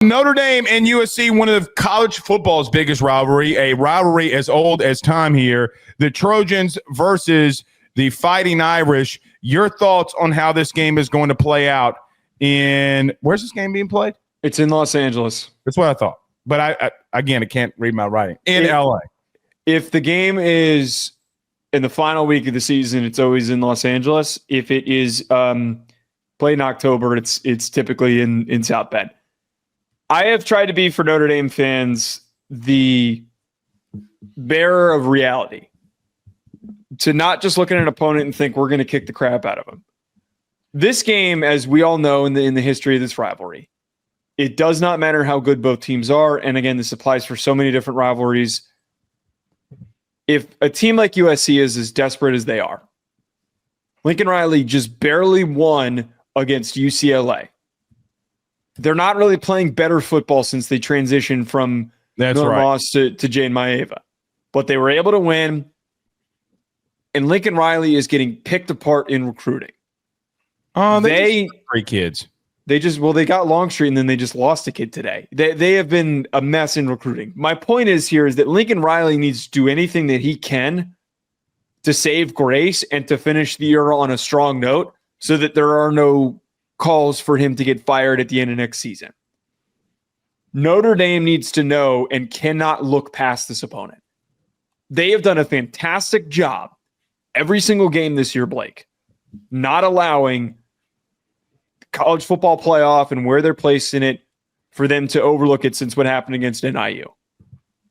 Notre Dame and USC, one of college football's biggest rivalry, a rivalry as old as time here. The Trojans versus the Fighting Irish. Your thoughts on how this game is going to play out where's this game being played? It's in Los Angeles. That's what I thought. But I can't read my writing. In LA. If the game is in the final week of the season, it's always in Los Angeles. If it is played in October, it's typically in South Bend. I have tried to be, for Notre Dame fans, the bearer of reality. To not just look at an opponent and think we're going to kick the crap out of them. This game, as we all know in the history of this rivalry, it does not matter how good both teams are. And again, this applies for so many different rivalries. If a team like USC is as desperate as they are, Lincoln Riley just barely won against UCLA. They're not really playing better football since they transitioned from Miller Moss to Jane Maeva. But they were able to win. And Lincoln Riley is getting picked apart in recruiting. They great kids. They got Longstreet and then they just lost a kid today. They have been a mess in recruiting. My point is that Lincoln Riley needs to do anything that he can to save grace and to finish the year on a strong note so that there are no calls for him to get fired at the end of next season. Notre Dame needs to know and cannot look past this opponent. They have done a fantastic job every single game this year, Blake, not allowing college football playoff and where they're placed in it for them to overlook it since what happened against NIU.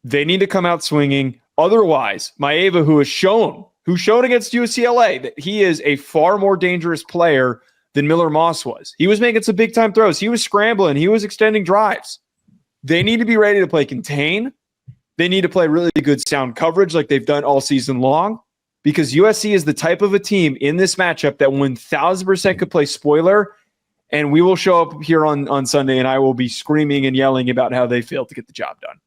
They need to come out swinging. Otherwise, Maeva, who showed against UCLA that he is a far more dangerous player than Miller Moss was. He was making some big-time throws. He was scrambling. He was extending drives. They need to be ready to play contain. They need to play really good sound coverage like they've done all season long, because USC is the type of a team in this matchup that 1,000% could play spoiler, and we will show up here on Sunday, and I will be screaming and yelling about how they failed to get the job done.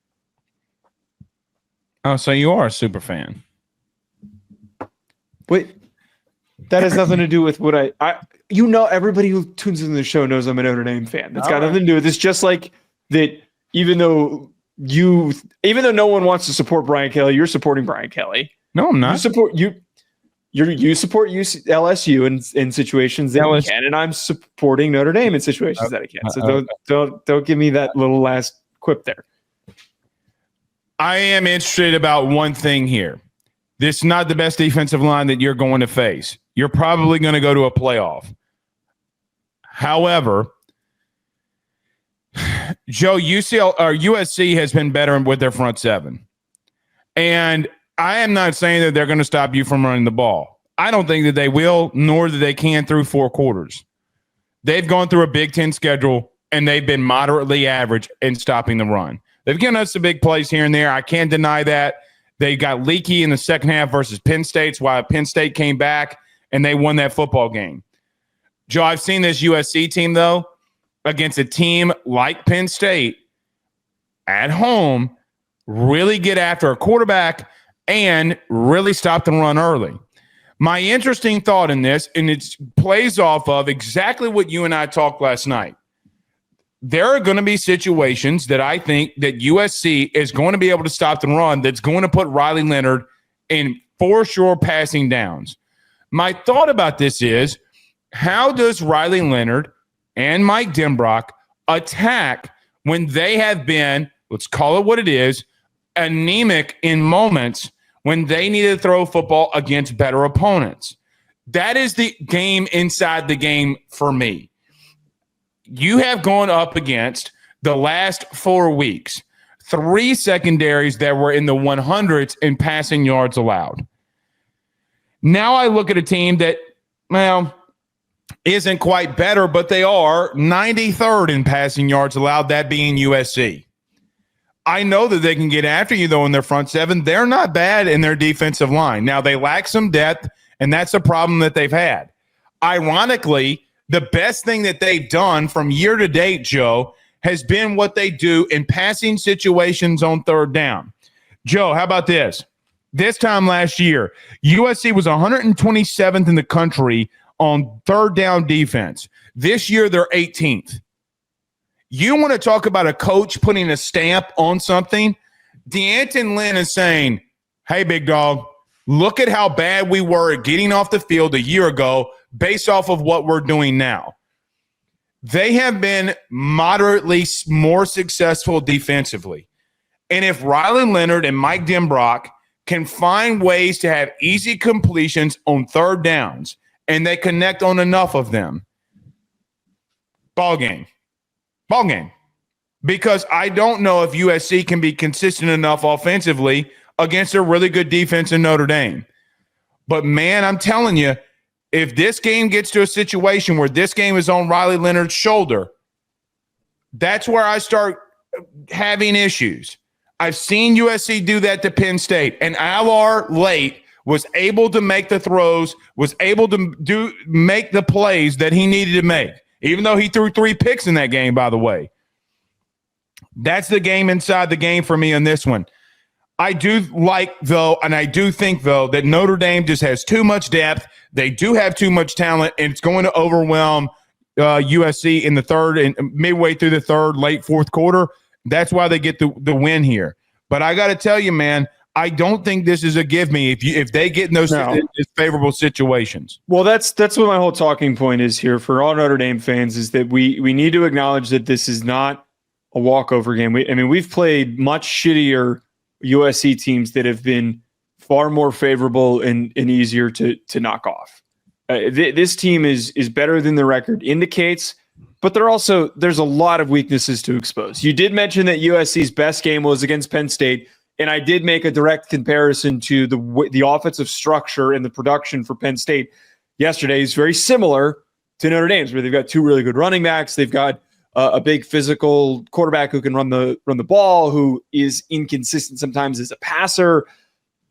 Oh, so you are a super fan. Wait, that has nothing to do with what everybody who tunes into the show knows I'm a Notre Dame fan. That's got nothing to do with this. Just like that, even though no one wants to support Brian Kelly, you're supporting Brian Kelly. No, I'm not. You support LSU in situations that you can, and I'm supporting Notre Dame in situations that I can. So don't give me that little last quip there. I am interested about one thing here. This is not the best defensive line that you're going to face. You're probably going to go to a playoff. However, Joe, USC has been better with their front seven. And I am not saying that they're going to stop you from running the ball. I don't think that they will, nor that they can through 4 quarters. They've gone through a Big Ten schedule, and they've been moderately average in stopping the run. They've given us some big plays here and there. I can't deny that. They got leaky in the second half versus Penn State, while Penn State came back and they won that football game. Joe, I've seen this USC team, though, against a team like Penn State at home, really get after a quarterback and really stop the run early. My interesting thought in this, and it plays off of exactly what you and I talked last night. There are going to be situations that I think that USC is going to be able to stop the run that's going to put Riley Leonard in for sure passing downs. My thought about this is, how does Riley Leonard and Mike Denbrock attack when they have been, let's call it what it is, anemic in moments when they need to throw football against better opponents? That is the game inside the game for me. You have gone up against the last 4 weeks, 3 secondaries that were in the 100s in passing yards allowed. Now I look at a team that, isn't quite better, but they are 93rd in passing yards allowed, that being USC. I know that they can get after you, though, in their front seven. They're not bad in their defensive line. Now, they lack some depth, and that's a problem that they've had. Ironically, the best thing that they've done from year to date, Joe, has been what they do in passing situations on third down. Joe, how about this? This time last year, USC was 127th in the country on third down defense. This year, they're 18th. You want to talk about a coach putting a stamp on something? D'Anton Lynn is saying, hey, big dog, look at how bad we were at getting off the field a year ago based off of what we're doing now. They have been moderately more successful defensively. And if Riley Leonard and Mike Denbrock can find ways to have easy completions on third downs and they connect on enough of them, ball game. Because I don't know if USC can be consistent enough offensively against a really good defense in Notre Dame. But, man, I'm telling you, if this game gets to a situation where this game is on Riley Leonard's shoulder, that's where I start having issues. I've seen USC do that to Penn State, and Alar late was able to make the throws, was able to make the plays that he needed to make, even though he threw 3 picks in that game, by the way. That's the game inside the game for me on this one. I do like, though, and I do think, though, that Notre Dame just has too much depth. They do have too much talent, and it's going to overwhelm USC in the third and midway through the third, late fourth quarter. That's why they get the win here. But I got to tell you, man, I don't think this is a give me if they get in those favorable situations. Well, that's what my whole talking point is here for all Notre Dame fans is that we need to acknowledge that this is not a walkover game. We've played much shittier USC teams that have been far more favorable and easier to knock off. This team is better than the record indicates, but there's a lot of weaknesses to expose. You did mention that USC's best game was against Penn State, and I did make a direct comparison to the offensive structure and the production for Penn State yesterday is very similar to Notre Dame's, where they've got 2 really good running backs. They've got a big physical quarterback who can run the ball, who is inconsistent sometimes as a passer.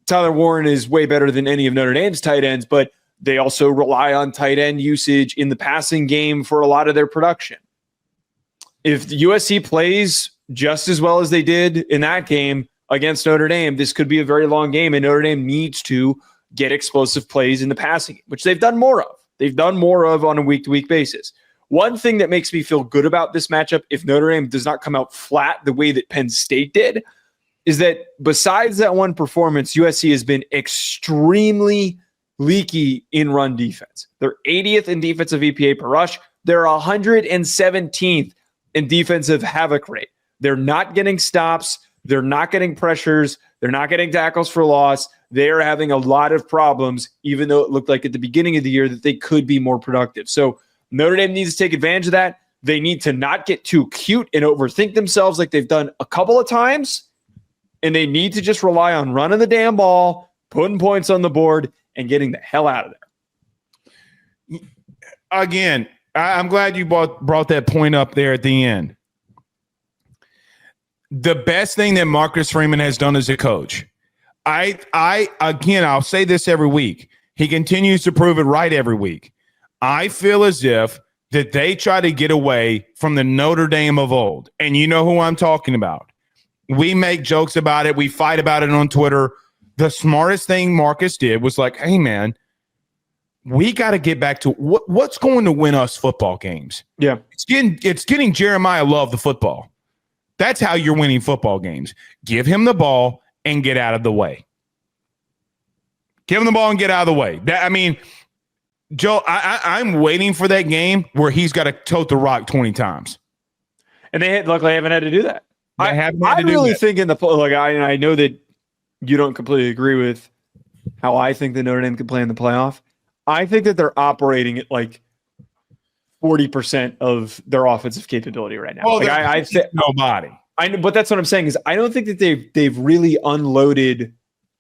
Tyler Warren is way better than any of Notre Dame's tight ends, but they also rely on tight end usage in the passing game for a lot of their production. If the USC plays just as well as they did in that game against Notre Dame, this could be a very long game, and Notre Dame needs to get explosive plays in the passing game, which they've done more of. They've done more of on a week-to-week basis. One thing that makes me feel good about this matchup, if Notre Dame does not come out flat the way that Penn State did, is that besides that one performance, USC has been extremely leaky in run defense. They're 80th in defensive EPA per rush. They're 117th in defensive havoc rate. They're not getting stops. They're not getting pressures. They're not getting tackles for loss. They're having a lot of problems, even though it looked like at the beginning of the year that they could be more productive. So Notre Dame needs to take advantage of that. They need to not get too cute and overthink themselves like they've done a couple of times. And they need to just rely on running the damn ball, putting points on the board, and getting the hell out of there. Again, I'm glad you brought that point up there at the end. The best thing that Marcus Freeman has done as a coach, I'll say this every week. He continues to prove it right every week. I feel as if that they try to get away from the Notre Dame of old. And you know who I'm talking about. We make jokes about it. We fight about it on Twitter. The smartest thing Marcus did was like, hey, man, we got to get back to what's going to win us football games. Yeah. It's getting Jeremiah Love the football. That's how you're winning football games. Give him the ball and get out of the way. Give him the ball and get out of the way. Joe, I'm waiting for that game where he's got to tote the rock 20 times. And they luckily haven't had to do that. I really think I know that you don't completely agree with how I think that Notre Dame could play in the playoff. I think that they're operating at like 40% of their offensive capability right now. Well, I think nobody. I know, but that's what I'm saying is I don't think that they've really unloaded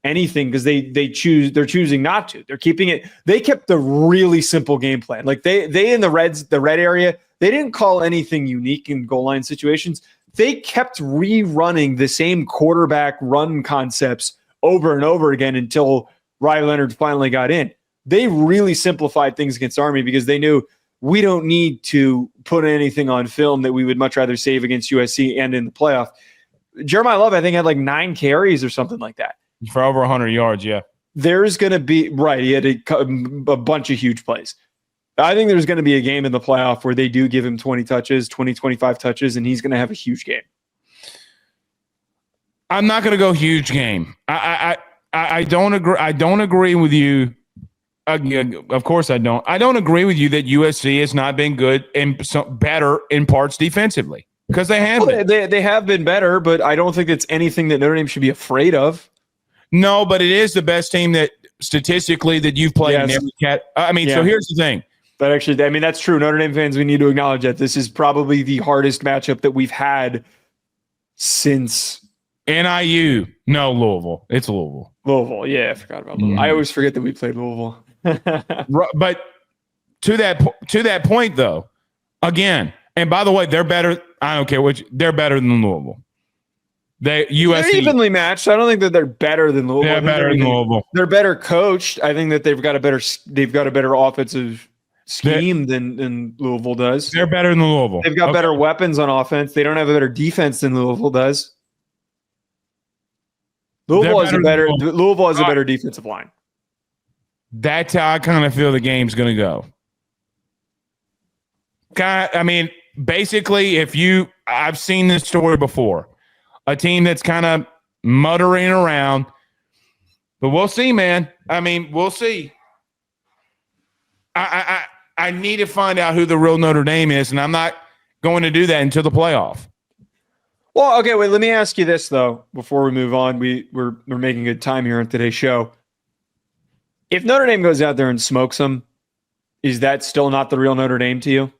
anything because they're choosing not to. They're keeping it. They kept the really simple game plan. Like they in the red area, they didn't call anything unique in goal line situations. They kept rerunning the same quarterback run concepts over and over again until Riley Leonard finally got in. They really simplified things against Army because they knew we don't need to put anything on film that we would much rather save against USC and in the playoff. Jeremiah Love, I think, had like 9 carries or something like that. For over 100 yards, yeah. There's going to be, right, he had a bunch of huge plays. I think there's going to be a game in the playoff where they do give him 20 touches, 20, 25 touches, and he's going to have a huge game. I'm not going to go huge game. I don't agree. I don't agree with you. Of course, I don't. I don't agree with you that USC has not been good and better in parts defensively because they have been. They have been better, but I don't think it's anything that Notre Dame should be afraid of. No, but it is the best team that statistically that you've played in every cat. So here's the thing. But actually, I mean, that's true. Notre Dame fans, we need to acknowledge that this is probably the hardest matchup that we've had since NIU. No, Louisville. It's Louisville. Louisville. Yeah, I forgot about Louisville. I always forget that we played Louisville. But to that point, though, again, and by the way, they're better. I don't care which. They're better than Louisville. They're evenly matched. I don't think that they're better than Louisville. They're better than Louisville. They're better coached. I think that they've got a better offensive scheme than Louisville does. They're better than Louisville. They've got better weapons on offense. They don't have a better defense than Louisville does. Louisville has a better defensive line. That's how I kind of feel the game's going to go. Basically, I've seen this story before. A team that's kind of muttering around, but we'll see, man. We'll see. I need to find out who the real Notre Dame is, and I'm not going to do that until the playoff. Well, okay, wait. Let me ask you this though. Before we move on, we're making good time here on today's show. If Notre Dame goes out there and smokes them, is that still not the real Notre Dame to you?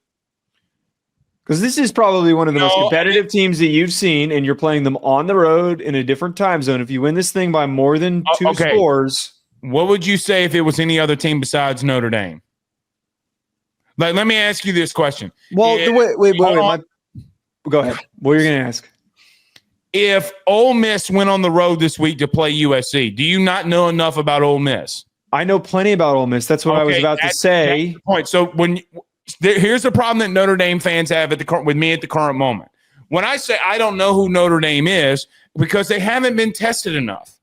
Because this is probably one of the most competitive teams that you've seen, and you're playing them on the road in a different time zone. If you win this thing by more than two scores. What would you say if it was any other team besides Notre Dame? Like, let me ask you this question. Well, wait. Go ahead. What are you going to ask? If Ole Miss went on the road this week to play USC, do you not know enough about Ole Miss? I know plenty about Ole Miss. That's what I was about to say. That's the point. So here's the problem that Notre Dame fans have with me at the current moment. When I say I don't know who Notre Dame is, because they haven't been tested enough.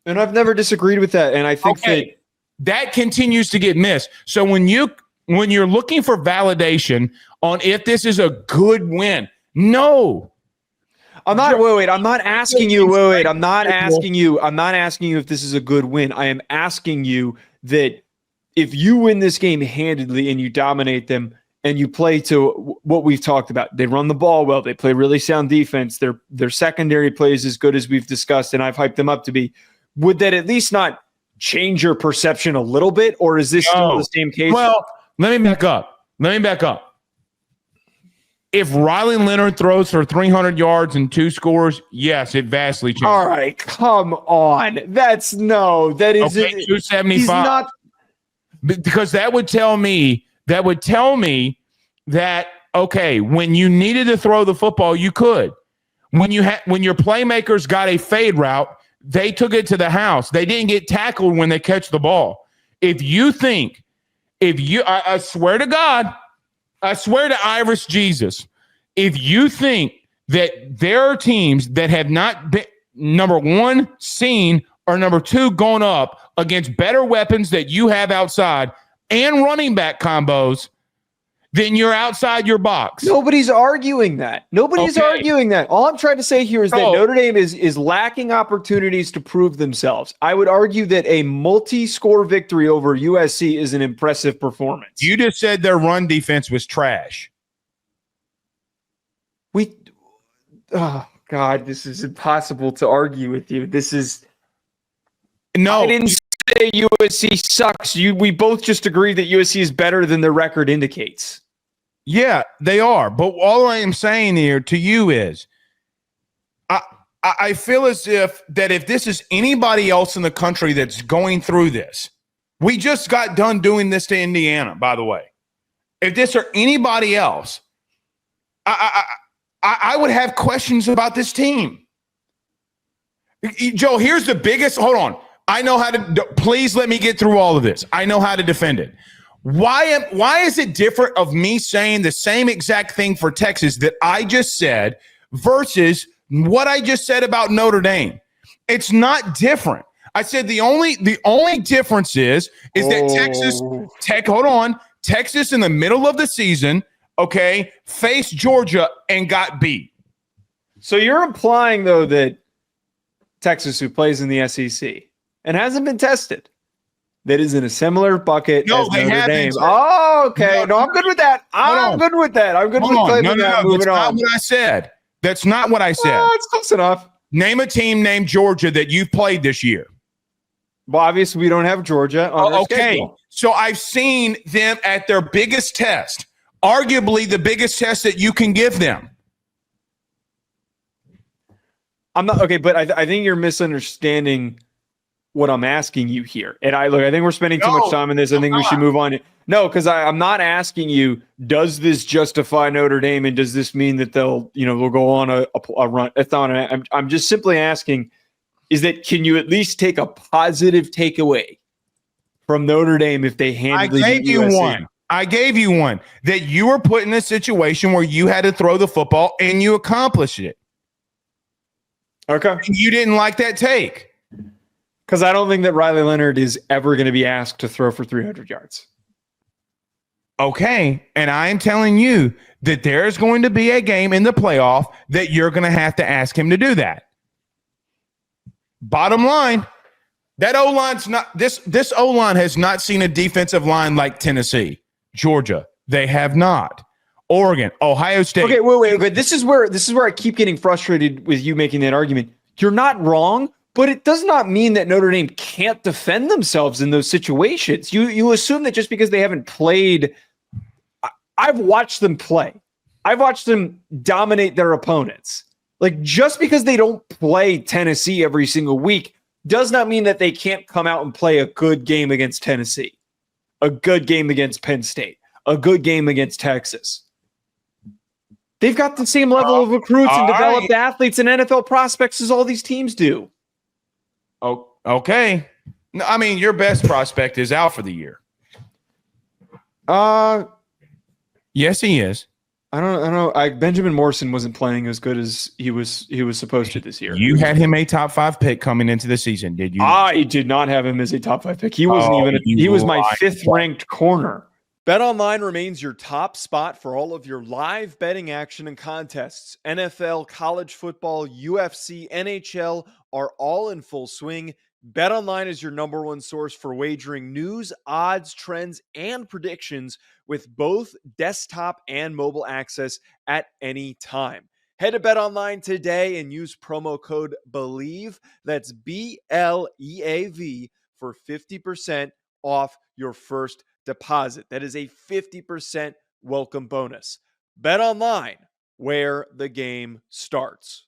And I've never disagreed with that. And I think that continues to get missed. So when you're looking for validation on if this is a good win, no. I'm not. Wait. I'm not asking you. Wait. I'm not asking you. I'm not asking you if this is a good win. I am asking you that if you win this game handedly and you dominate them and you play to what we've talked about, they run the ball well. They play really sound defense. Their secondary plays as good as we've discussed, and I've hyped them up to be. Would that at least not change your perception a little bit, or is this still the same case? Well, let me back up. If Riley Leonard throws for 300 yards and 2 scores, yes, it vastly changes. All right, come on. That is 275. Because that would tell me that okay, when you needed to throw the football, you could. When your playmakers got a fade route, they took it to the house. They didn't get tackled when they catch the ball. I swear to God, I swear to Iris Jesus, if you think that there are teams that have not been, number one, seen, or number two, gone up against better weapons that you have outside and running back combos, then you're outside your box. Nobody's arguing that. Arguing that. All I'm trying to say here is that Notre Dame is lacking opportunities to prove themselves. I would argue that a multi-score victory over USC is an impressive performance. You just said their run defense was trash. Oh God, this is impossible to argue with you. No, I didn't say USC sucks. We both just agreed that USC is better than their record indicates. Yeah, they are. But all I am saying here to you is I feel as if this is anybody else in the country that's going through this. We just got done doing this to Indiana, by the way. If this are anybody else, I would have questions about this team. Joe, here's the biggest – hold on. I know how to – please let me get through all of this. I know how to defend it. Why is it different of me saying the same exact thing for Texas that I just said versus what I just said about Notre Dame? It's not different. I said the only difference is that Texas in the middle of the season, okay, faced Georgia and got beat. So you're implying, though, that Texas, who plays in the SEC and hasn't been tested, that is in a similar bucket as Notre Dame. Oh, okay. No, I'm good with that. I'm good with that. I'm good with claiming that. Moving on. That's not what I said. That's not what I said. It's close enough. Name a team named Georgia that you've played this year. Well, obviously, we don't have Georgia on our schedule. So I've seen them at their biggest test, arguably the biggest test that you can give them. I'm not okay, but I think you're misunderstanding what I'm asking you here. And I think we're spending too much time on this. I think we should move on. No, because I'm not asking you, does this justify Notre Dame, and does this mean that they'll go on a run? It's not. I'm just simply asking, is that can you at least take a positive takeaway from Notre Dame if they handily beat USC? I gave you one that you were put in a situation where you had to throw the football and you accomplished it. Okay. And you didn't like that take. Because I don't think that Riley Leonard is ever going to be asked to throw for 300 yards. Okay. And I am telling you that there's going to be a game in the playoff that you're going to have to ask him to do that. Bottom line, that O-line's not this O-line has not seen a defensive line like Tennessee, Georgia. They have not. Oregon, Ohio State. Okay, wait. This is where I keep getting frustrated with you making that argument. You're not wrong, but it does not mean that Notre Dame can't defend themselves in those situations. You assume that just because they haven't played, I've watched them play. I've watched them dominate their opponents. Like, just because they don't play Tennessee every single week does not mean that they can't come out and play a good game against Tennessee, a good game against Penn State, a good game against Texas. They've got the same level of recruits and developed athletes and NFL prospects as all these teams do. Oh, okay. No, I mean, your best prospect is out for the year. Yes, he is. I don't know. Benjamin Morrison wasn't playing as good as he was supposed to this year. You had him a top 5 pick coming into the season, did you? I did not have him as a top 5 pick. He wasn't even. He was my 5th ranked corner. BetOnline remains your top spot for all of your live betting action and contests. NFL, college football, UFC, NHL are all in full swing. BetOnline is your #1 source for wagering news, odds, trends, and predictions with both desktop and mobile access at any time. Head to BetOnline today and use promo code BELIEVE, that's BLEAV, for 50% off your first deposit. That is a 50% welcome bonus. BetOnline, where the game starts.